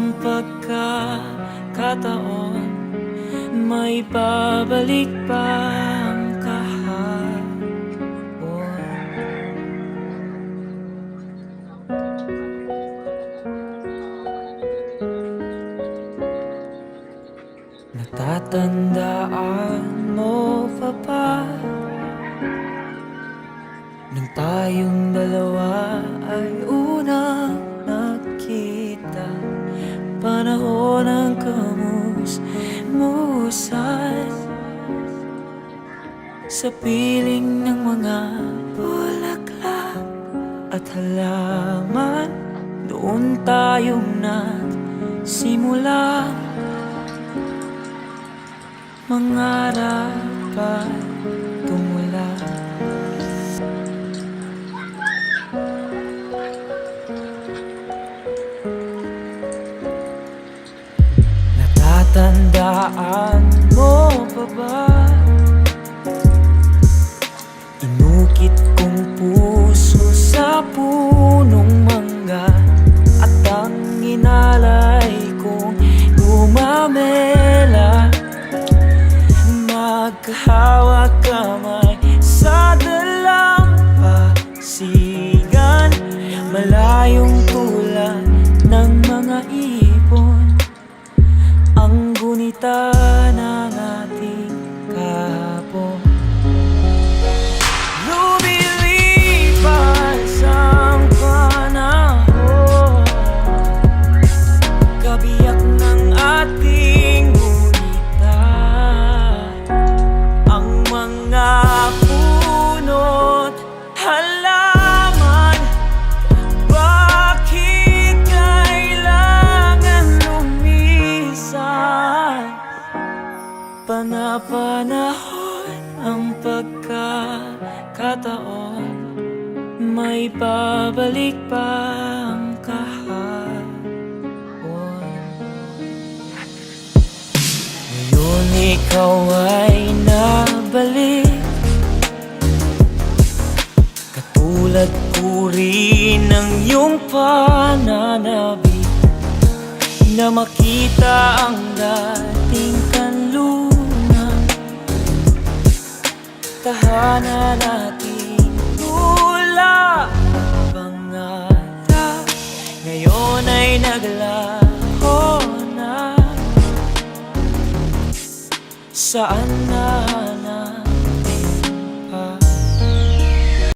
ang pagkakataon, may babalik pa ang kahapon. Natatandaan mo pa ba nung tayong dalawa ay unang nakita? Panahon ng kamus-musan sa piling ng mga bulaklak at halaman. Doon tayong nagsimula mangarap at tumula. Natatandaan mo pa ba? Inukit kong puso sa punong mangga at ang inalay kong gumamela. Magkahawak kamay sa dalampasigan, malayong tulad ng mga ibon, ang gunita ng ating kahapon. Lumilipas ang panahon, kabiyak ng ating gunita, ang mga puno't halaman. Bakit kailangan lumisan? Panapanahon ang pagkakataon, may babalik pa ang kahapon. Ngayon ikaw ay nabalik, katulad ko rin ng iyong pananabik, na makita ang dating kanlunan, tahanan natin tula pangarap. Ngayon ay naglaho na, saan na